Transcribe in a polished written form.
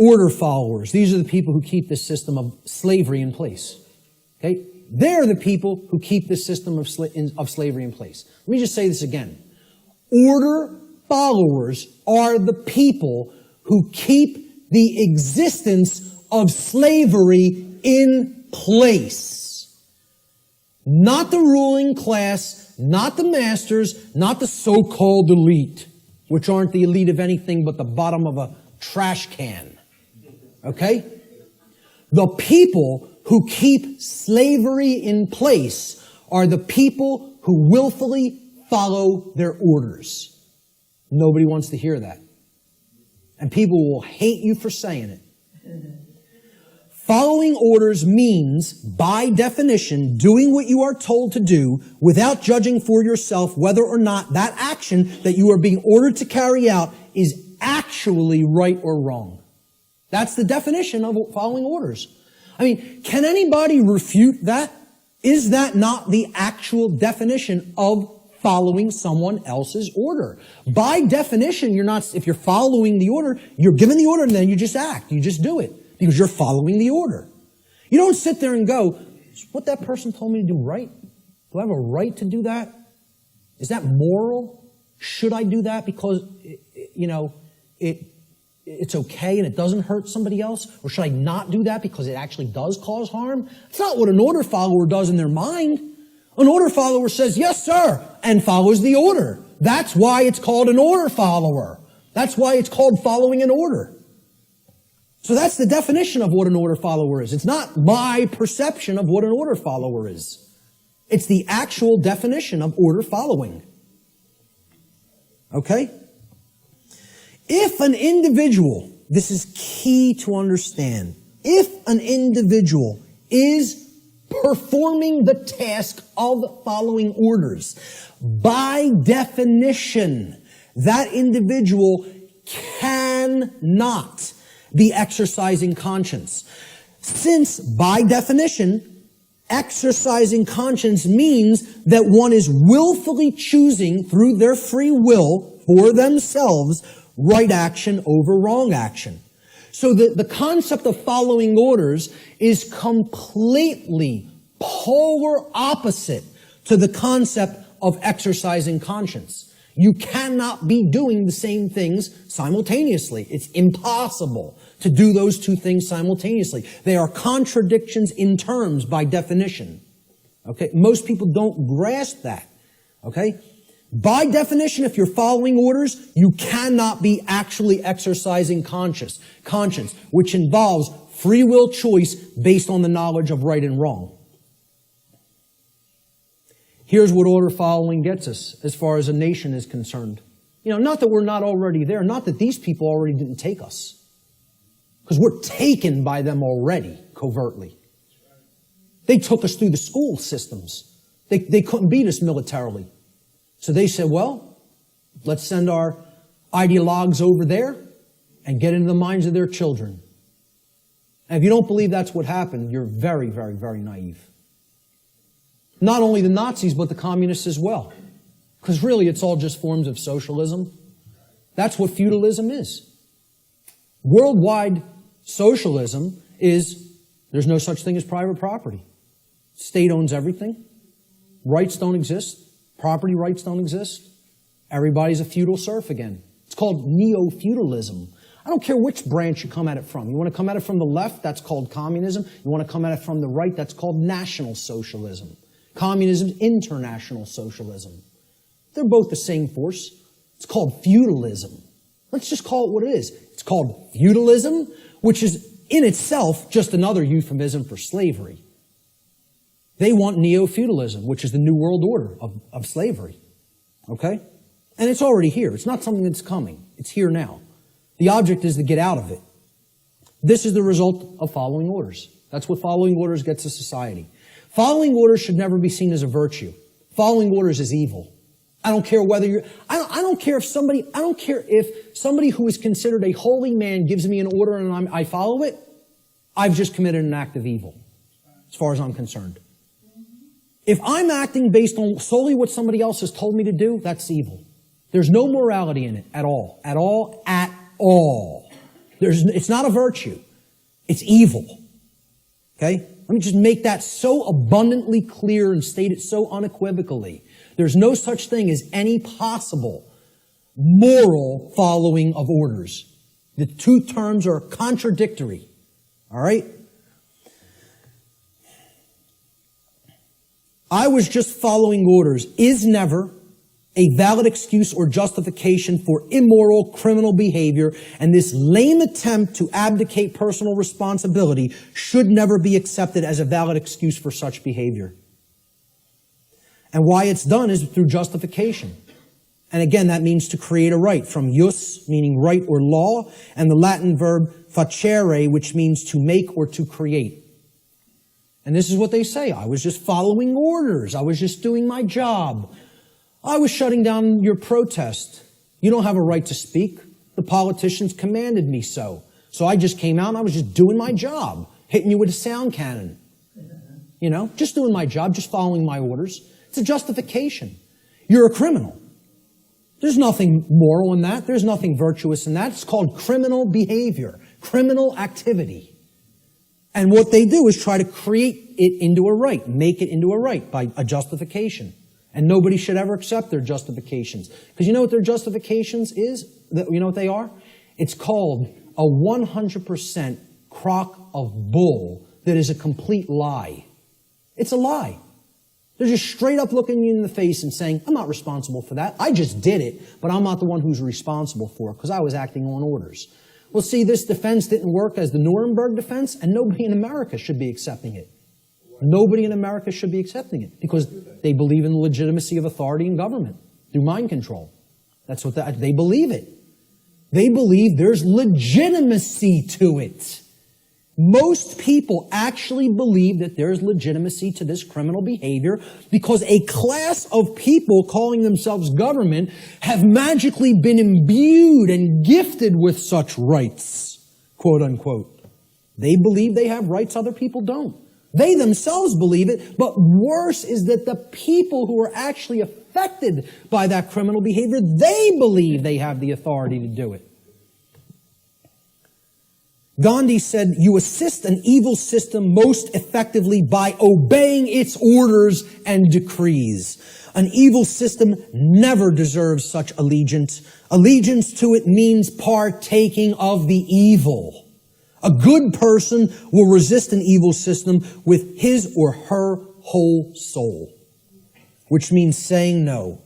order followers. These are the people who keep this system of slavery in place. Okay? They're the people who keep this system of slavery in place. Let me just say this again. Order followers are the people who keep the existence of slavery in place. Not the ruling class, not the masters, not the so-called elite, which aren't the elite of anything but the bottom of a trash can. Okay? The people who keep slavery in place are the people who willfully follow their orders. Nobody wants to hear that. And people will hate you for saying it. Following orders means, by definition, doing what you are told to do without judging for yourself whether or not that action that you are being ordered to carry out is actually right or wrong. That's the definition of following orders. I mean, can anybody refute that? Is that not the actual definition of following someone else's order? By definition, if you're following the order, you're given the order and then you just act. You just do it because you're following the order. You don't sit there and go, is what that person told me to do right? Do I have a right to do that? Is that moral? Should I do that because, it's okay and it doesn't hurt somebody else? Or should I not do that because it actually does cause harm? It's not what an order follower does in their mind. An order follower says, yes, sir, and follows the order. That's why it's called an order follower. That's why it's called following an order. So that's the definition of what an order follower is. It's not my perception of what an order follower is. It's the actual definition of order following. Okay? If an individual, this is key to understand, if an individual is performing the task of following orders, by definition, that individual cannot be exercising conscience. Since, by definition, exercising conscience means that one is willfully choosing through their free will for themselves right action over wrong action. So the concept of following orders is completely polar opposite to the concept of exercising conscience. You cannot be doing the same things simultaneously. It's impossible to do those two things simultaneously. They are contradictions in terms by definition. Okay? Most people don't grasp that. Okay? By definition, if you're following orders, you cannot be actually exercising conscience, which involves free will choice based on the knowledge of right and wrong. Here's what order following gets us as far as a nation is concerned. Not that we're not already there, not that these people already didn't take us. Because we're taken by them already, covertly. They took us through the school systems. They couldn't beat us militarily. So they said, well, let's send our ideologues over there and get into the minds of their children. And if you don't believe that's what happened, you're very, very, very naive. Not only the Nazis, but the communists as well. Because really, it's all just forms of socialism. That's what feudalism is. Worldwide socialism is, there's no such thing as private property. State owns everything. Rights don't exist. Property rights don't exist. Everybody's a feudal serf again. It's called neo-feudalism. I don't care which branch you come at it from. You want to come at it from the left, that's called communism. You want to come at it from the right, that's called National Socialism. Communism, international socialism. They're both the same force. It's called feudalism. Let's just call it what it is. It's called feudalism, which is in itself just another euphemism for slavery. They want neo-feudalism, which is the New World Order of slavery. Okay? And it's already here. It's not something that's coming. It's here now. The object is to get out of it. This is the result of following orders. That's what following orders gets to society. Following orders should never be seen as a virtue. Following orders is evil. I don't care whether you're, I don't care if somebody who is considered a holy man gives me an order and I follow it, I've just committed an act of evil, as far as I'm concerned. If I'm acting based on solely what somebody else has told me to do, that's evil. There's no morality in it at all. At all. At all. It's not a virtue. It's evil. Okay? Let me just make that so abundantly clear and state it so unequivocally. There's no such thing as any possible moral following of orders. The two terms are contradictory. All right? I was just following orders is never a valid excuse or justification for immoral criminal behavior, and this lame attempt to abdicate personal responsibility should never be accepted as a valid excuse for such behavior. And why it's done is through justification. And again, that means to create a right, from jus, meaning right or law, and the Latin verb facere, which means to make or to create. And this is what they say. I was just following orders. I was just doing my job. I was shutting down your protest. You don't have a right to speak. The politicians commanded me so. So I just came out and I was just doing my job, hitting you with a sound cannon. You know, just doing my job, just following my orders. It's a justification. You're a criminal. There's nothing moral in that. There's nothing virtuous in that. It's called criminal behavior, criminal activity. And what they do is try to create it into a right, make it into a right by a justification. And nobody should ever accept their justifications. Because you know what their justifications is? You know what they are? It's called a 100% crock of bull that is a complete lie. It's a lie. They're just straight up looking you in the face and saying, I'm not responsible for that. I just did it, but I'm not the one who's responsible for it because I was acting on orders. Well, see, this defense didn't work as the Nuremberg defense, and nobody in America should be accepting it. Nobody in America should be accepting it because they believe in the legitimacy of authority and government through mind control. That's what they believe it. They believe there's legitimacy to it. Most people actually believe that there's legitimacy to this criminal behavior because a class of people calling themselves government have magically been imbued and gifted with such rights, quote unquote. They believe they have rights other people don't. They themselves believe it, but worse is that the people who are actually affected by that criminal behavior, they believe they have the authority to do it. Gandhi said, you assist an evil system most effectively by obeying its orders and decrees. An evil system never deserves such allegiance. Allegiance to it means partaking of the evil. A good person will resist an evil system with his or her whole soul, which means saying no.